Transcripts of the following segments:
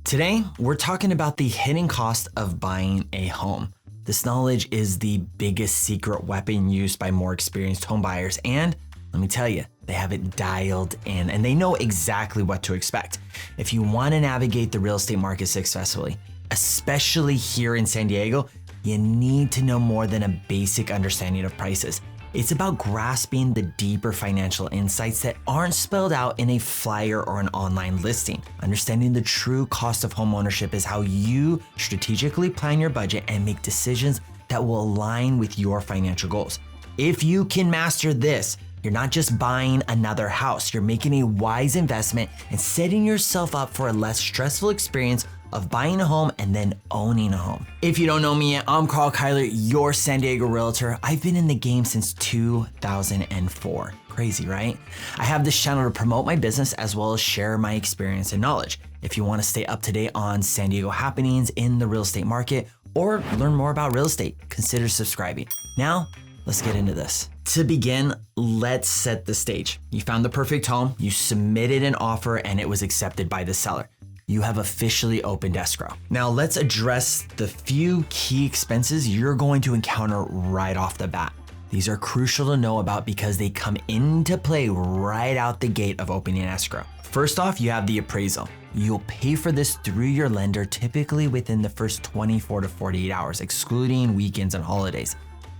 Today, we're talking about the hidden cost of buying a home. This knowledge is the biggest secret weapon used by more experienced home buyers, and let me tell you, they have it dialed in and they know exactly what to expect. If you want to navigate the real estate market successfully, especially here in San Diego, you need to know more than a basic understanding of prices. It's about grasping the deeper financial insights that aren't spelled out in a flyer or an online listing. Understanding the true cost of home ownership is how you strategically plan your budget and make decisions that will align with your financial goals. If you can master this, you're not just buying another house, you're making a wise investment and setting yourself up for a less stressful experience of buying a home and then owning a home. If you don't know me yet, I'm Karl Kyler, your San Diego realtor. I've been in the game since 2004. Crazy, right? I have this channel to promote my business as well as share my experience and knowledge. If you want to stay up to date on San Diego happenings in the real estate market or learn more about real estate, consider subscribing. Now, let's get into this. To begin, let's set the stage. You found the perfect home, you submitted an offer, and it was accepted by the seller. You have officially opened escrow. Now let's address the few key expenses you're going to encounter right off the bat. These are crucial to know about because they come into play right out the gate of opening escrow. First off, you have the appraisal. You'll pay for this through your lender, typically within the first 24 to 48 hours, excluding weekends and holidays.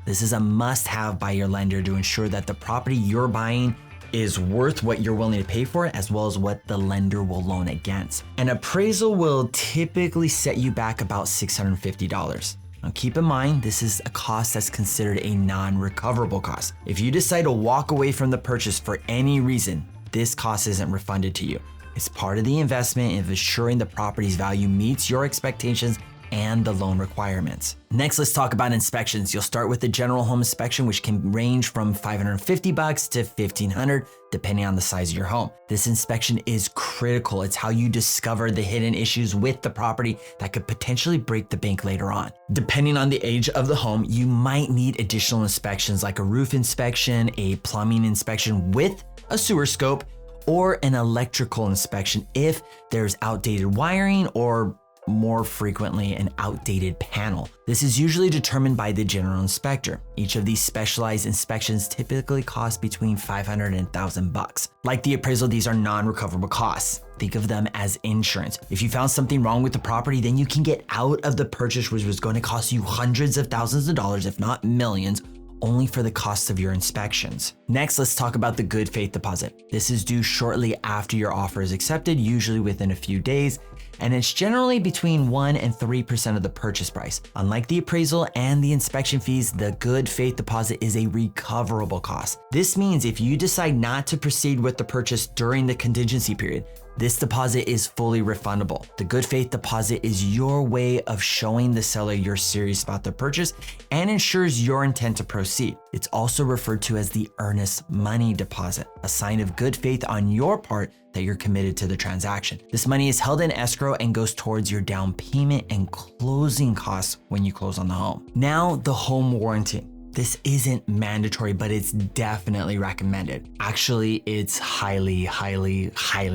This is a must-have by your lender to ensure that the property you're buying is worth what you're willing to pay for it, as well as what the lender will loan against. An appraisal will typically set you back about $650. Now keep in mind, this is a cost that's considered a non-recoverable cost. If you decide to walk away from the purchase for any reason, this cost isn't refunded to you. It's part of the investment of ensuring the property's value meets your expectations and the loan requirements. Next, let's talk about inspections. You'll start with the general home inspection, which can range from $550 to $1,500, depending on the size of your home. This inspection is critical. It's how you discover the hidden issues with the property that could potentially break the bank later on. Depending on the age of the home, you might need additional inspections like a roof inspection, a plumbing inspection with a sewer scope, or an electrical inspection if there's outdated wiring or more frequently an outdated panel. This is usually determined by the general inspector. Each of these specialized inspections typically cost between $500 and $1,000. Like the appraisal, these are non-recoverable costs. Think of them as insurance. If you found something wrong with the property, then you can get out of the purchase, which was going to cost you hundreds of thousands of dollars, if not millions, only for the cost of your inspections. Next, let's talk about the good faith deposit. This is due shortly after your offer is accepted, usually within a few days, and it's generally between 1% and 3% of the purchase price. Unlike the appraisal and the inspection fees, the good faith deposit is a recoverable cost. This means if you decide not to proceed with the purchase during the contingency period, this deposit is fully refundable. The good faith deposit is your way of showing the seller you're serious about the purchase and ensures your intent to proceed. It's also referred to as the earnest money deposit, a sign of good faith on your part that you're committed to the transaction. This money is held in escrow and goes towards your down payment and closing costs when you close on the home. Now, the home warranty. This isn't mandatory, but it's definitely recommended. Actually, it's highly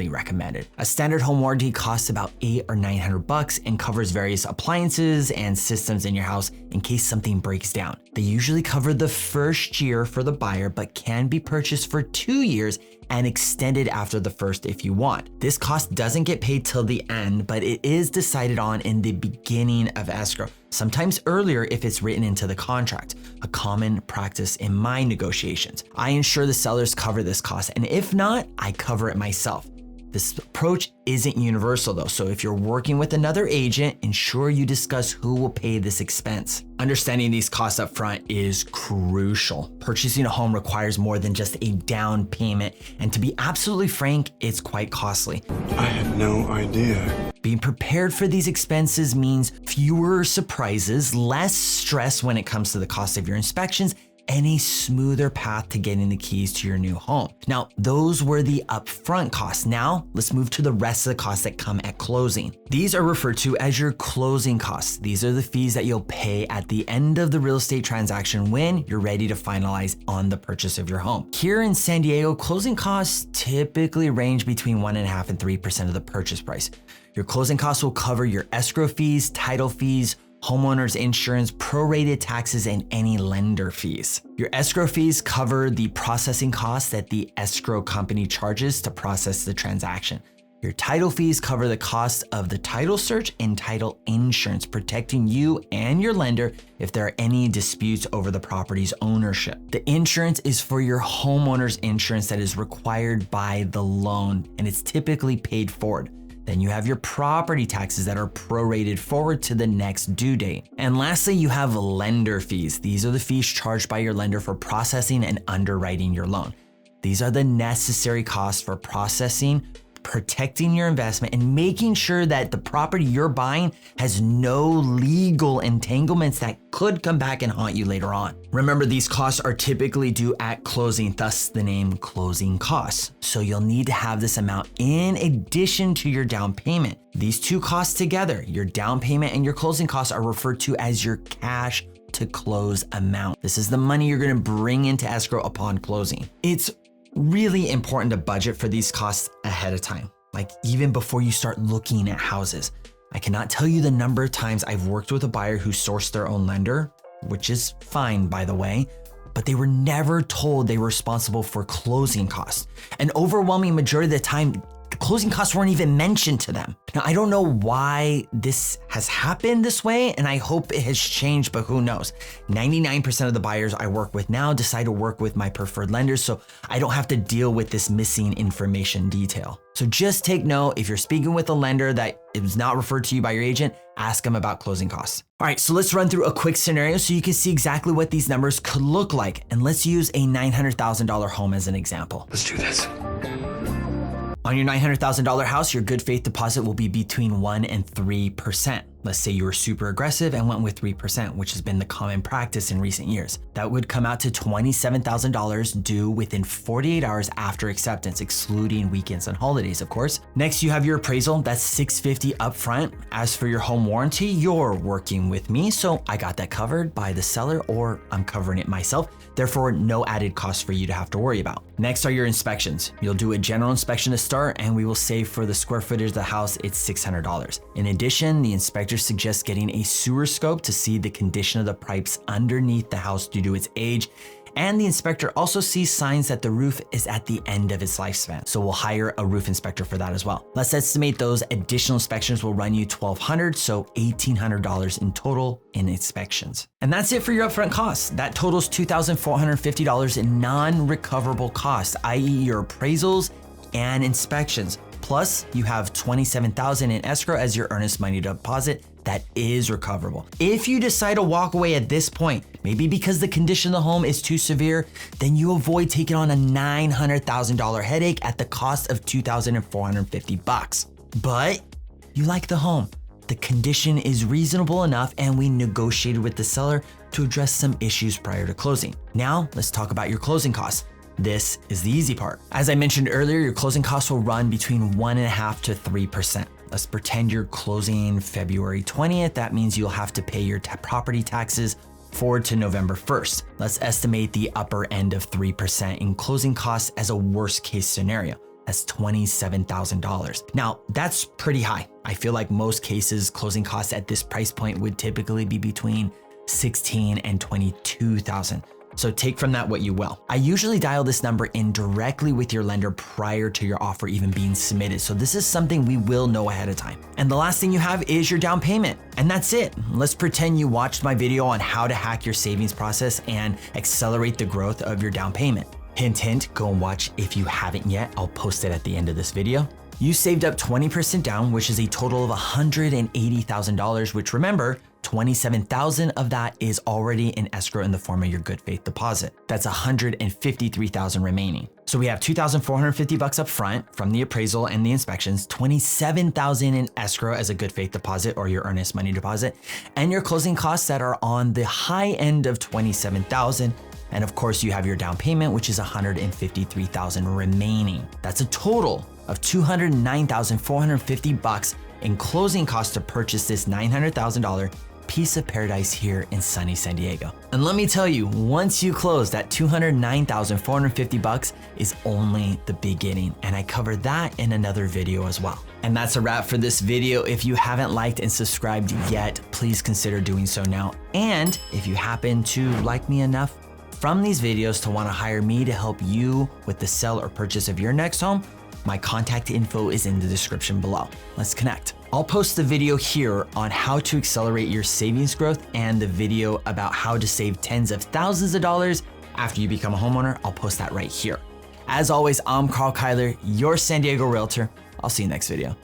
recommended. A standard home warranty costs about $800 or $900 and covers various appliances and systems in your house in case something breaks down. They usually cover the first year for the buyer, but can be purchased for 2 years and extended after the first if you want. This cost doesn't get paid till the end, but it is decided on in the beginning of escrow, sometimes earlier if it's written into the contract, a common practice in my negotiations. I ensure the sellers cover this cost, and if not, I cover it myself. This approach isn't universal though, so if you're working with another agent, ensure you discuss who will pay this expense. Understanding these costs up front is crucial. Purchasing a home requires more than just a down payment, and to be absolutely frank, it's quite costly. I had no idea. Being prepared for these expenses means fewer surprises, less stress when it comes to the cost of your inspections, and a smoother path to getting the keys to your new home. Now, those were the upfront costs. Now, let's move to the rest of the costs that come at closing. These are referred to as your closing costs. These are the fees that you'll pay at the end of the real estate transaction when you're ready to finalize on the purchase of your home. Here in San Diego, closing costs typically range between 1.5% and 3% of the purchase price. Your closing costs will cover your escrow fees, title fees, homeowner's insurance, prorated taxes, and any lender fees. Your escrow fees cover the processing costs that the escrow company charges to process the transaction. Your title fees cover the cost of the title search and title insurance, protecting you and your lender if there are any disputes over the property's ownership. The insurance is for your homeowner's insurance that is required by the loan, and it's typically paid forward. Then you have your property taxes that are prorated forward to the next due date. And lastly, you have lender fees. These are the fees charged by your lender for processing and underwriting your loan. These are the necessary costs for processing, protecting your investment, and making sure that the property you're buying has no legal entanglements that could come back and haunt you later on. Remember, these costs are typically due at closing, thus the name closing costs. So you'll need to have this amount in addition to your down payment. These two costs together, your down payment and your closing costs, are referred to as your cash to close amount. This is the money you're going to bring into escrow upon closing. It's really important to budget for these costs ahead of time, like even before you start looking at houses. I cannot tell you the number of times I've worked with a buyer who sourced their own lender, which is fine, by the way, but they were never told they were responsible for closing costs. An overwhelming majority of the time, closing costs weren't even mentioned to them. Now, I don't know why this has happened this way, and I hope it has changed, but who knows? 99% of the buyers I work with now decide to work with my preferred lenders, so I don't have to deal with this missing information detail. So just take note, if you're speaking with a lender that is not referred to you by your agent, ask them about closing costs. All right, so let's run through a quick scenario so you can see exactly what these numbers could look like. And let's use a $900,000 home as an example. Let's do this. On your $900,000 house, your good faith deposit will be between 1 and 3%. Let's say you were super aggressive and went with 3%, which has been the common practice in recent years. That would come out to $27,000 due within 48 hours after acceptance, excluding weekends and holidays, of course. Next, you have your appraisal. That's $650 upfront. As for your home warranty, you're working with me, so I got that covered by the seller, or I'm covering it myself. Therefore, no added cost for you to have to worry about. Next are your inspections. You'll do a general inspection to start, and we will say for the square footage of the house, it's $600. In addition, the inspector suggests getting a sewer scope to see the condition of the pipes underneath the house due to its age. And the inspector also sees signs that the roof is at the end of its lifespan. So we'll hire a roof inspector for that as well. Let's estimate those additional inspections will run you $1,200, so $1,800 in total in inspections. And that's it for your upfront costs. That totals $2,450 in non-recoverable costs, i.e. your appraisals and inspections. Plus, you have $27,000 in escrow as your earnest money deposit that is recoverable. If you decide to walk away at this point, maybe because the condition of the home is too severe, then you avoid taking on a $900,000 headache at the cost of $2,450. But you like the home. The condition is reasonable enough, and we negotiated with the seller to address some issues prior to closing. Now, let's talk about your closing costs. This is the easy part. As I mentioned earlier, your closing costs will run between 1.5% to 3%. Let's pretend you're closing February 20th. That means you'll have to pay your property taxes forward to November 1st. Let's estimate the upper end of 3% in closing costs as a worst case scenario. That's $27,000. Now, that's pretty high. I feel like most cases, closing costs at this price point would typically be between $16,000 and $22,000. So take from that what you will. I usually dial this number in directly with your lender prior to your offer even being submitted. So this is something we will know ahead of time. And the last thing you have is your down payment. And that's it. Let's pretend you watched my video on how to hack your savings process and accelerate the growth of your down payment. Hint, hint, go and watch if you haven't yet. I'll post it at the end of this video. You saved up 20% down, which is a total of $180,000, which remember, $27,000 of that is already in escrow in the form of your good faith deposit. That's $153,000 remaining. So we have $2,450 up front from the appraisal and the inspections, $27,000 in escrow as a good faith deposit or your earnest money deposit, and your closing costs that are on the high end of $27,000. And of course, you have your down payment, which is $153,000 remaining. That's a total of $209,450 in closing costs to purchase this $900,000 piece of paradise here in sunny San Diego. And let me tell you, once you close, that $209,450 is only the beginning, and I cover that in another video as well. And that's a wrap for this video. If you haven't liked and subscribed yet, please consider doing so now. And if you happen to like me enough from these videos to want to hire me to help you with the sell or purchase of your next home, my contact info is in the description below. Let's connect. I'll post the video here on how to accelerate your savings growth and the video about how to save tens of thousands of dollars after you become a homeowner. I'll post that right here. As always, I'm Karl Kyler, your San Diego Realtor. I'll see you next video.